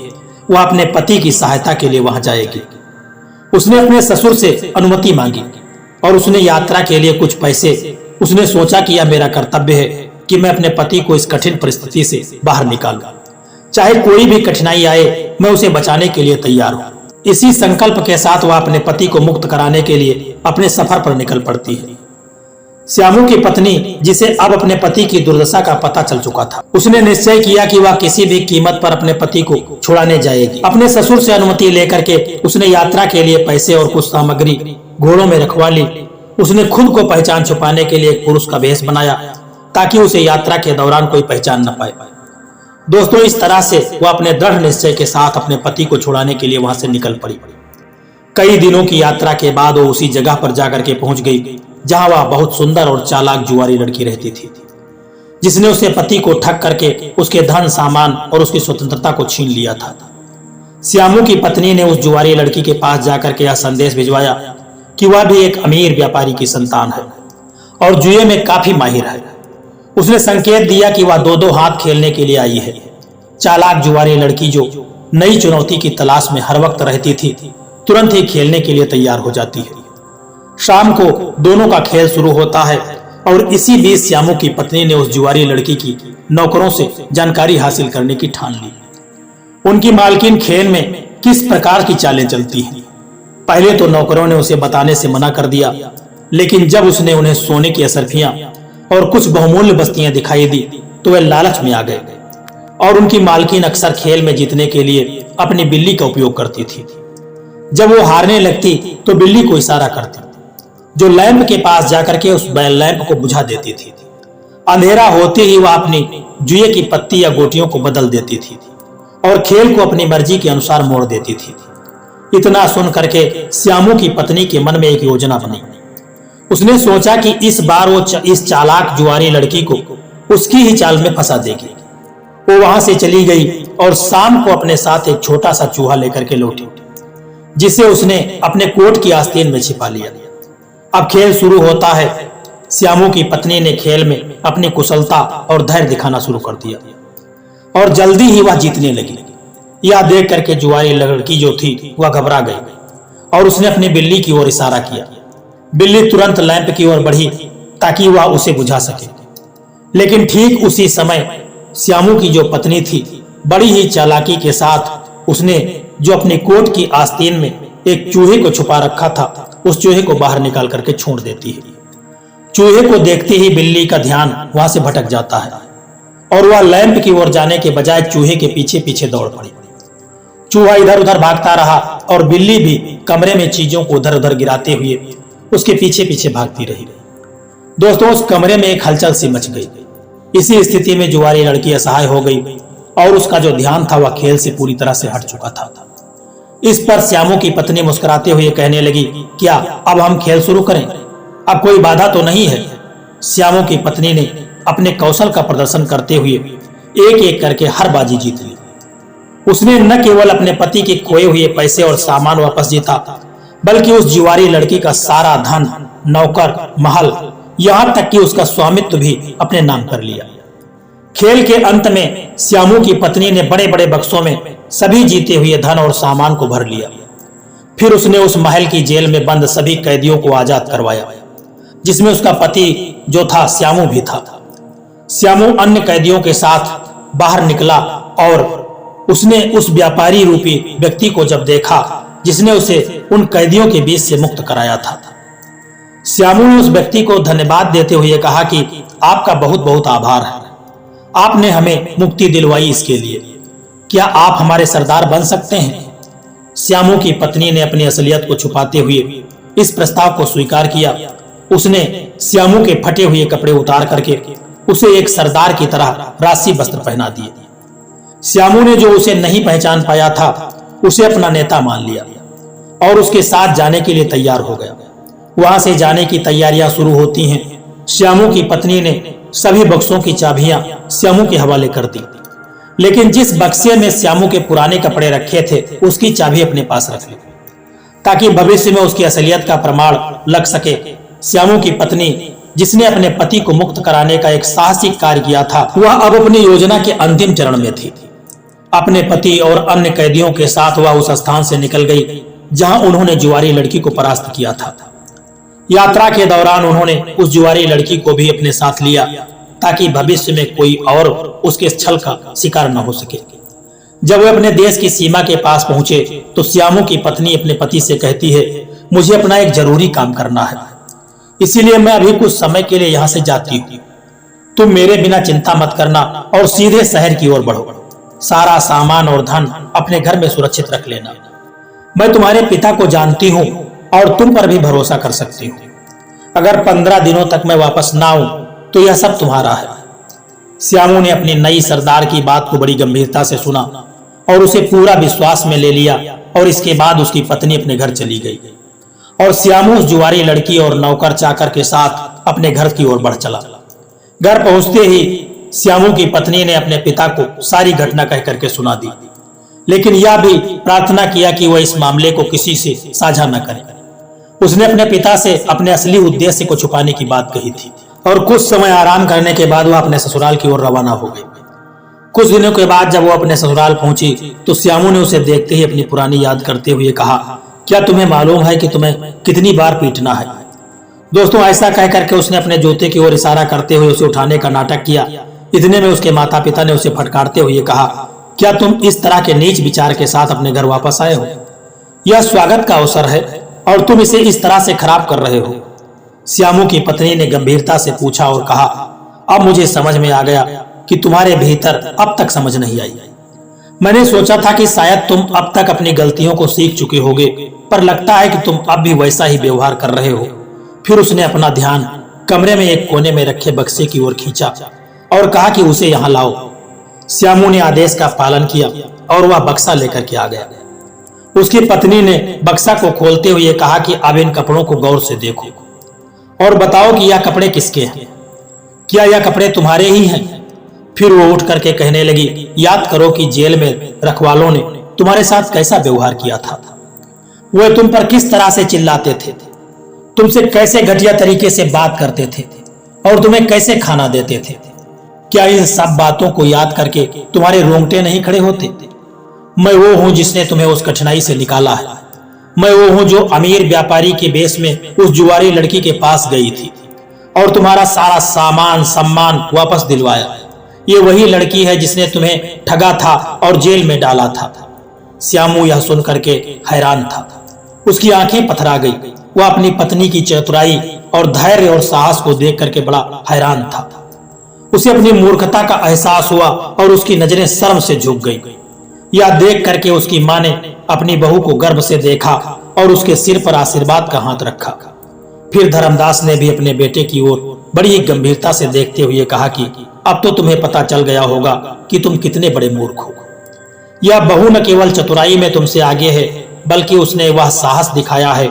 वह अपने पति की सहायता के लिए वहां जाएगी। उसने अपने ससुर से अनुमति मांगी और उसने यात्रा के लिए कुछ पैसे। उसने सोचा कि यह मेरा कर्तव्य है कि मैं अपने पति को इस कठिन परिस्थिति से बाहर निकालूं, चाहे कोई भी कठिनाई आए मैं उसे बचाने के लिए तैयार हूं। इसी संकल्प के साथ वह अपने पति को मुक्त कराने के लिए अपने सफर पर निकल पड़ती है। श्यामू की पत्नी, जिसे अब अपने पति की दुर्दशा का पता चल चुका था, उसने निश्चय किया कि वह किसी भी कीमत पर अपने पति को छुड़ाने जाएगी। अपने ससुर से अनुमति लेकर के उसने यात्रा के लिए पैसे और कुछ सामग्री घोड़ों में रखवा ली। उसने खुद को पहचान छुपाने के लिए एक पुरुष का वेश बनाया ताकि उसे यात्रा के दौरान कोई पहचान न पाए। दोस्तों, इस तरह से वह अपने दृढ़ निश्चय के साथ अपने पति को छुड़ाने के लिए वहां से निकल पड़ी। कई दिनों की यात्रा के बाद वो उसी जगह पर जाकर के पहुंच गई जहां वह बहुत सुंदर और चालाक जुआरी लड़की रहती थी, जिसने उसके पति को ठग करके उसके धन सामान और उसकी स्वतंत्रता को छीन लिया था। श्यामू की पत्नी ने उस जुआरी लड़की के पास जाकर के यह संदेश भिजवाया कि वह भी एक अमीर व्यापारी की संतान है और जुए में काफी माहिर है। उसने संकेत दिया कि वह दो हाथ खेलने के लिए आई है। चालाक जुआरी लड़की, जो नई चुनौती की तलाश में हर वक्त रहती थी, तुरंत ही खेलने के लिए तैयार हो जाती है। शाम को दोनों का खेल शुरू होता है और इसी बीच श्यामू की पत्नी ने उस जुआरी लड़की की नौकरों से जानकारी हासिल करने की ठान ली। उनकी मालकिन खेल में किस प्रकार की चालें चलती हैं। पहले तो नौकरों ने उसे बताने से मना कर दिया, लेकिन जब उसने उन्हें सोने की असरफियां और कुछ बहुमूल्य बस्तियां दिखाई दी तो वे लालच में आ गए और उनकी मालकिन अक्सर खेल में जीतने के लिए अपनी बिल्ली का उपयोग करती थी। जब वो हारने लगती तो बिल्ली को इशारा करती, जो लैंप के पास जाकर के उस लैंप को बुझा देती थी। अंधेरा होते ही वह अपनी जुए की पत्ती या गोटियों को बदल देती थी और खेल को अपनी मर्जी के अनुसार मोड़ देती थी। इतना सुन करके श्यामू की पत्नी के मन में एक योजना बनी। उसने सोचा कि इस बार वो इस चालाक जुआरी लड़की को उसकी ही चाल में फंसा देगी। वो वहां से चली गई और शाम को अपने साथ एक छोटा सा चूहा लेकर के लौटी, जिसे उसने अपने कोट की आस्तीन में छिपा लिया। अब खेल शुरू होता है। श्यामू की पत्नी ने खेल में अपनी कुशलता और धैर्य दिखाना शुरू कर दिया और जल्दी ही वह जीतने लगी। यह देख करके जुआरी लड़की जो थी वह घबरा गई और उसने अपनी बिल्ली की ओर इशारा किया। बिल्ली तुरंत लैंप की ओर बढ़ी ताकि वह उसे बुझा सके, लेकिन ठीक उसी समय श्यामू की जो पत्नी थी, बड़ी ही चालाकी के साथ उसने जो अपनी कोट की आस्तीन में एक चूहे को छुपा रखा था, उस चूहे को बाहर निकाल करके छोड़ देती है। चूहे को देखते ही बिल्ली का ध्यान वहां से भटक जाता है और वह लैंप की ओर जाने के बजाय चूहे के पीछे पीछे दौड़ पड़ी। चूहा इधर उधर भागता रहा और बिल्ली भी कमरे में चीजों को उधर उधर गिराते हुए उसके पीछे पीछे भागती रही। दोस्तों, उस कमरे में एक हलचल सी मच गई। इसी स्थिति में जुआरी लड़की असहाय हो गई और उसका जो ध्यान था वह खेल से पूरी तरह से हट चुका था। इस पर श्यामू की पत्नी मुस्कुराते हुए कहने लगी, क्या अब हम खेल शुरू करें? अब कोई बाधा तो नहीं है। श्यामू की पत्नी ने अपने कौशल का प्रदर्शन करते हुए एक एक करके हर बाजी जीत ली। उसने न केवल अपने पति के खोए हुए पैसे और सामान वापस जीता, बल्कि उस जुआरी लड़की का सारा धन, नौकर, महल, यहाँ तक कि उसका स्वामित्व भी अपने नाम कर लिया। खेल के अंत में श्यामू की पत्नी ने बड़े बड़े बक्सों में सभी जीते हुए धन और सामान को भर लिया। फिर उसने उस महल की जेल में बंद सभी कैदियों को आजाद करवाया, जिसमें उसका पति जो था श्यामू भी था। श्यामू अन्य कैदियों के साथ बाहर निकला और उसने उस व्यापारी रूपी व्यक्ति को जब देखा जिसने उसे उन कैदियों के बीच से मुक्त कराया था, श्यामू ने उस व्यक्ति को धन्यवाद देते हुए कहा कि आपका बहुत बहुत आभार है, आपने हमें मुक्ति दिलवाई। इसके लिए क्या आप हमारे सरदार बन सकते हैं? श्यामू की पत्नी ने अपनी असलियत को छुपाते हुए इस प्रस्ताव को स्वीकार किया। उसने श्यामू के फटे हुए कपड़े उतार करके उसे एक सरदार की तरह राशि वस्त्र पहना दिए। श्यामू ने जो उसे नहीं पहचान पाया था, उसे अपना नेता मान लिया और उसके साथ जाने के लिए तैयार हो गया। वहां से जाने की तैयारियां शुरू होती हैं। श्यामू की पत्नी ने सभी बक्सों की चाबियां श्यामू के हवाले कर दी, लेकिन जिस बक्से में श्यामू के पुराने कपड़े रखे थे उसकी चाबी अपने पास रख ली, ताकि भविष्य में उसकी असलियत का प्रमाण लग सके। श्यामू की पत्नी, जिसने अपने पति को मुक्त कराने का एक साहसिक कार्य किया था, वह अब अपनी योजना के अंतिम चरण में थी। अपने पति और अन्य कैदियों के साथ वह उस स्थान से निकल गई जहां उन्होंने जुआरी लड़की को परास्त किया था। यात्रा के दौरान उन्होंने उस जुआरी लड़की को भी अपने साथ लिया, ताकि भविष्य में कोई और उसके छल का शिकार न हो सके। जब वे अपने देश की सीमा के पास पहुंचे तो श्यामू की पत्नी अपने पति से कहती है, मुझे अपना एक जरूरी काम करना है, इसीलिए मैं अभी कुछ समय के लिए यहाँ से जाती हूँ। तुम मेरे बिना चिंता मत करना और सीधे शहर की ओर बढ़ो। सारा सामान और धन अपने घर में सुरक्षित रख लेना। मैं तुम्हारे पिता को जानती हूँ और तुम पर भी भरोसा कर सकती हूँ। अगर 15 दिनों तक मैं वापस ना आऊं तो यह सब तुम्हारा है। श्यामू ने अपनी नई सरदार की बात को बड़ी गंभीरता से सुना और उसे पूरा विश्वास में ले लिया, और इसके बाद उसकी पत्नी अपने घर चली गई और श्यामू उस जुआरी लड़की और नौकर चाकर के साथ अपने घर की ओर बढ़ चला। घर पहुंचते ही श्यामू की पत्नी ने अपने पिता को सारी घटना कह करके सुना दी, लेकिन यह भी प्रार्थना किया कि वह इस मामले को किसी से साझा न करे। उसने अपने पिता से अपने असली उद्देश्य को छुपाने की बात कही थी, और कुछ समय आराम करने के बाद वह अपने ससुराल की ओर रवाना हो गई। कुछ दिनों के बाद जब वो अपने ससुराल पहुंची तो श्यामू ने उसे देखते ही अपनी पुरानी याद करते हुए कहा, क्या तुम्हें मालूम है कि तुम्हें कितनी बार पीटना है? दोस्तों, ऐसा कह करके उसने अपने जूते की ओर इशारा करते हुए उसे उठाने का नाटक किया। इतने में उसके माता पिता ने उसे फटकारते हुए कहा, क्या तुम इस तरह के नीच विचार के साथ अपने घर वापस आए हो? यह स्वागत का अवसर है और तुम इसे इस तरह से खराब कर रहे हो। श्यामू की पत्नी ने गंभीरता से पूछा और कहा, अब मुझे समझ में आ गया कि तुम्हारे भीतर अब तक समझ नहीं आई। मैंने सोचा था कि शायद तुम अब तक अपनी गलतियों को सीख चुके होगे, पर लगता है कि तुम अब भी वैसा ही व्यवहार कर रहे हो। फिर उसने अपना ध्यान कमरे में एक कोने में रखे बक्से की ओर खींचा और कहा कि उसे यहाँ लाओ। श्यामू ने आदेश का पालन किया और वह बक्सा लेकर के आ गया। उसकी पत्नी ने बक्सा को खोलते हुए कहा कि अब इन कपड़ों को गौर से देखो और बताओ कि यह कपड़े किसके हैं? क्या यह कपड़े तुम्हारे ही हैं? फिर वो उठ करके कहने लगी, याद करो कि जेल में रखवालों ने तुम्हारे साथ कैसा व्यवहार किया था। वे तुम पर किस तरह से चिल्लाते थे, तुमसे कैसे घटिया तरीके से बात करते थे और तुम्हें कैसे खाना देते थे। क्या इन सब बातों को याद करके तुम्हारे रोंगटे नहीं खड़े होते? मैं वो हूं जिसने तुम्हें उस कठिनाई से निकाला है। मैं वो हूं जो अमीर व्यापारी के बेस में उस जुआरी लड़की के पास गई थी और तुम्हारा सारा सामान सम्मान वापस दिलवाया। ये वही लड़की है जिसने तुम्हें ठगा था और जेल में डाला था। श्यामू यह सुन करके हैरान था। उसकी आंखें पथरा गई। वह अपनी पत्नी की चतुराई और धैर्य और साहस को देख करके बड़ा हैरान था। उसे अपनी मूर्खता का एहसास हुआ और उसकी नजरें शर्म से झुक गई। यह देख करके उसकी मां ने अपनी बहू को गर्व से देखा और उसके सिर पर आशीर्वाद का हाथ रखा। फिर धर्मदास ने भी अपने बेटे की ओर बड़ी ही गंभीरता से देखते हुए कहा कि अब तो तुम्हें पता चल गया होगा कि तुम कितने बड़े मूर्ख हो। यह बहू न केवल चतुराई में तुमसे आगे है, बल्कि उसने वह साहस दिखाया है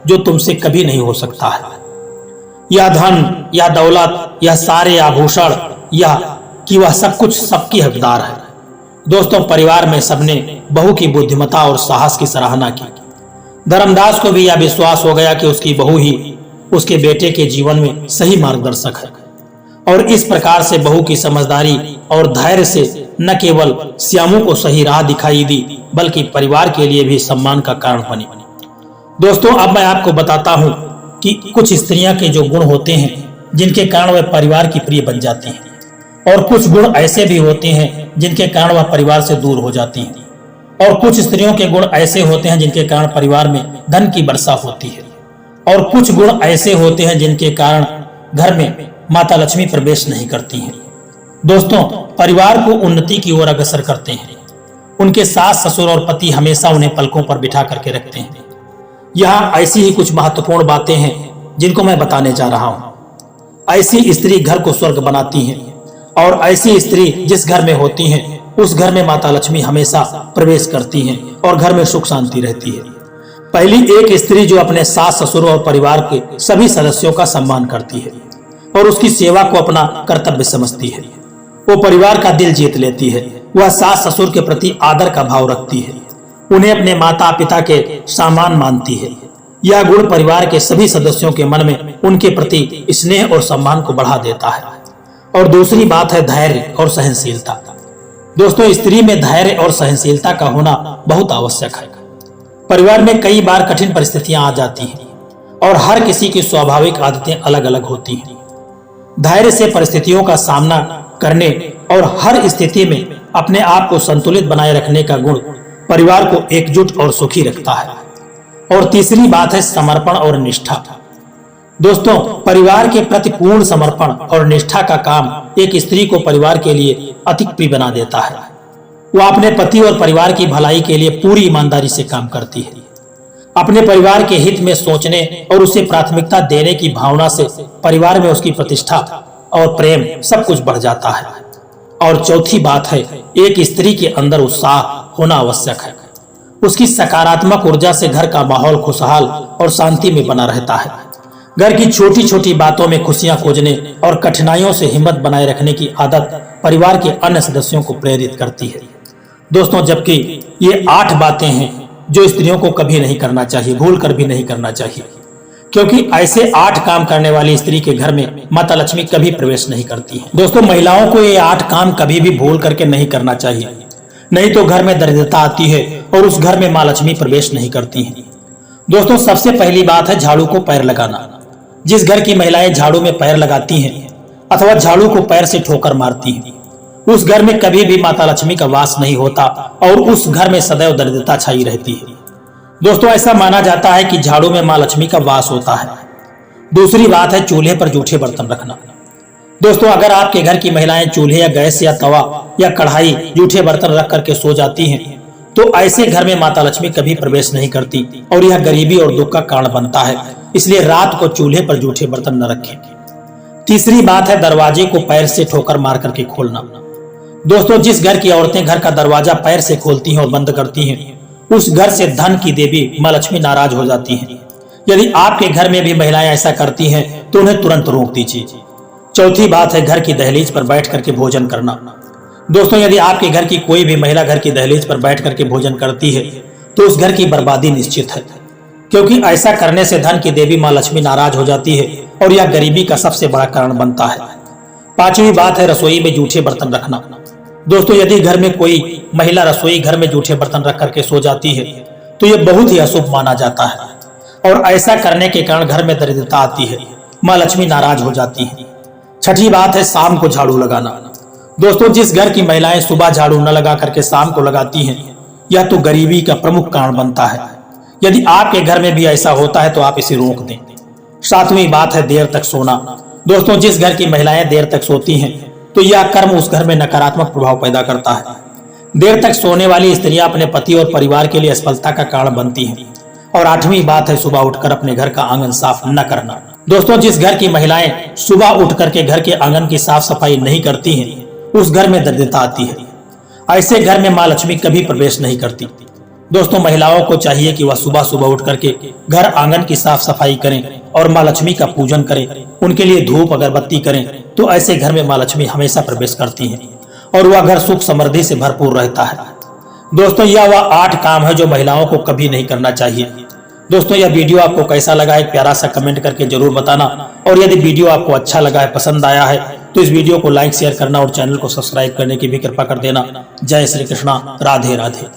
जो तुमसे कभी नहीं हो सकता है। यह धन, यह दौलत, यह सारे आभूषण, यह कि वह सब कुछ सबकी हकदार है। दोस्तों, परिवार में सबने बहू की बुद्धिमत्ता और साहस की सराहना की। धर्मदास को भी यह विश्वास हो गया कि उसकी बहू ही उसके बेटे के जीवन में सही मार्गदर्शक है, और इस प्रकार से बहू की समझदारी और धैर्य से न केवल श्यामू को सही राह दिखाई दी, बल्कि परिवार के लिए भी सम्मान का कारण बनी। दोस्तों, अब मैं आपको बताता हूँ कि कुछ स्त्रियां के जो गुण होते हैं जिनके कारण वह परिवार की प्रिय बन जाती हैं, और कुछ गुण ऐसे भी होते हैं जिनके कारण वह परिवार से दूर हो जाती हैं, और कुछ स्त्रियों के गुण ऐसे होते हैं जिनके कारण परिवार में धन की वर्षा होती है, और कुछ गुण ऐसे होते हैं जिनके कारण घर में माता लक्ष्मी प्रवेश नहीं करती हैं। दोस्तों, परिवार को उन्नति की ओर अग्रसर करते हैं। उनके सास, ससुर और पति हमेशा उन्हें पलकों पर बिठा करके रखते हैं। यहाँ ऐसी ही कुछ महत्वपूर्ण बातें हैं जिनको मैं बताने जा रहा हूँ। ऐसी स्त्री घर को स्वर्ग बनाती है, और ऐसी स्त्री जिस घर में होती है उस घर में माता लक्ष्मी हमेशा प्रवेश करती हैं और घर में सुख शांति रहती है। पहली, एक स्त्री जो अपने सास ससुर और परिवार के सभी सदस्यों का सम्मान करती है और उसकी सेवा को अपना कर्तव्य समझती है। वो परिवार का दिल जीत लेती है। वह सास ससुर के प्रति आदर का भाव रखती है, उन्हें अपने माता पिता के समान मानती है। यह गुण परिवार के सभी सदस्यों के मन में उनके प्रति स्नेह और सम्मान को बढ़ा देता है। और दूसरी बात है धैर्य और सहनशीलता। दोस्तों, स्त्री में धैर्य और सहनशीलता का होना बहुत आवश्यक है। परिवार में कई बार कठिन परिस्थितियां आ जाती हैं और हर किसी की स्वाभाविक आदतें अलग अलग होती हैं। धैर्य से परिस्थितियों का सामना करने और हर स्थिति में अपने आप को संतुलित बनाए रखने का गुण परिवार को एकजुट और सुखी रखता है। और तीसरी बात है समर्पण और निष्ठा। दोस्तों, परिवार के प्रति पूर्ण समर्पण और निष्ठा का काम एक स्त्री को परिवार के लिए अति प्रिय बना देता है। वह अपने पति और परिवार की भलाई के लिए पूरी ईमानदारी से काम करती है। अपने परिवार के हित में सोचने और उसे प्राथमिकता देने की भावना से परिवार में उसकी प्रतिष्ठा और प्रेम सब कुछ बढ़ जाता है। और चौथी बात है, एक स्त्री के अंदर उत्साह होना आवश्यक है। उसकी सकारात्मक ऊर्जा से घर का माहौल खुशहाल और शांति में बना रहता है। घर की छोटी छोटी बातों में खुशियां खोजने और कठिनाइयों से हिम्मत बनाए रखने की आदत परिवार के अन्य सदस्यों को प्रेरित करती है। दोस्तों, जबकि ये 8 बातें हैं जो स्त्रियों को कभी नहीं करना चाहिए, भूल कर भी नहीं करना चाहिए, क्योंकि ऐसे 8 काम करने वाली स्त्री के घर में माता लक्ष्मी कभी प्रवेश नहीं करती है। दोस्तों, महिलाओं को ये 8 काम कभी भी भूल करके नहीं करना चाहिए, नहीं तो घर में दरिद्रता आती है और उस घर में माँ लक्ष्मी प्रवेश नहीं करती हैं। दोस्तों, सबसे पहली बात है झाड़ू को पैर लगाना। जिस घर की महिलाएं झाड़ू में पैर लगाती हैं अथवा झाड़ू को पैर से ठोकर मारती हैं, उस घर में कभी भी माता लक्ष्मी का वास नहीं होता और उस घर में सदैव दरिद्रता छाई रहती है। दोस्तों, ऐसा माना जाता है कि झाड़ू में माँ लक्ष्मी का वास होता है। दूसरी बात है चूल्हे पर जूठे बर्तन रखना। दोस्तों, अगर आपके घर की महिलाएं चूल्हे या गैस या तवा या कढ़ाई जूठे बर्तन रख करके सो जाती हैं तो ऐसे घर में माता लक्ष्मी कभी प्रवेश नहीं करती और यह गरीबी और दुख का कारण बनता है। इसलिए रात को चूल्हे पर जूठे बर्तन न रखें। तीसरी बात है दरवाजे को पैर से ठोकर मार करके खोलना। दोस्तों, जिस घर की औरतें घर का दरवाजा पैर से खोलती हैं और बंद करती हैं, उस घर से धन की देवी माँ लक्ष्मी नाराज हो जाती हैं। यदि आपके घर में भी महिलाएं ऐसा करती हैं तो उन्हें तुरंत रोक दीजिए। चौथी बात है घर की दहलीज पर बैठ करके भोजन करना। दोस्तों, यदि आपके घर की कोई भी महिला घर की दहलीज पर बैठ करके भोजन करती है तो उस घर की बर्बादी निश्चित है, क्योंकि ऐसा करने से धन की देवी माँ लक्ष्मी नाराज हो जाती है और यह गरीबी का सबसे बड़ा कारण बनता है। पांचवी बात है रसोई में जूठे बर्तन रखना। दोस्तों, यदि घर में कोई महिला रसोई घर में जूठे बर्तन रख करके सो जाती है तो यह बहुत ही अशुभ माना जाता है और ऐसा करने के कारण घर में दरिद्रता आती है, माँ लक्ष्मी नाराज हो जाती है। छठी बात है शाम को झाड़ू लगाना। दोस्तों, जिस घर की महिलाएं सुबह झाड़ू न लगा करके शाम को लगाती हैं, यह तो गरीबी का प्रमुख कारण बनता है। यदि आपके घर में भी ऐसा होता है तो आप इसे रोक दें। सातवीं बात है देर तक सोना। दोस्तों, जिस घर की महिलाएं देर तक सोती हैं तो यह कर्म उस घर में नकारात्मक प्रभाव पैदा करता है। देर तक सोने वाली स्त्रियां अपने पति और परिवार के लिए असफलता का कारण बनती हैं। और आठवीं बात है सुबह उठकर अपने घर का आंगन साफ न करना। दोस्तों, जिस घर की महिलाएं सुबह उठ करके घर के आंगन की साफ सफाई नहीं करती हैं, उस घर में दरिद्रता आती है। ऐसे घर में माँ लक्ष्मी कभी प्रवेश नहीं करती। दोस्तों, महिलाओं को चाहिए कि वह सुबह सुबह उठ करके घर आंगन की साफ सफाई करें और माँ लक्ष्मी का पूजन करें, उनके लिए धूप अगरबत्ती करें, तो ऐसे घर में माँ लक्ष्मी हमेशा प्रवेश करती हैं और वह घर सुख समृद्धि से भरपूर रहता है। दोस्तों, यह वह 8 काम है जो महिलाओं को कभी नहीं करना चाहिए। दोस्तों, यह वीडियो आपको कैसा लगा एक प्यारा सा कमेंट करके जरूर बताना। और यदि वीडियो आपको अच्छा लगा है, पसंद आया है, तो इस वीडियो को लाइक शेयर करना और चैनल को सब्सक्राइब करने की भी कृपा कर देना। जय श्री कृष्णा, राधे राधे।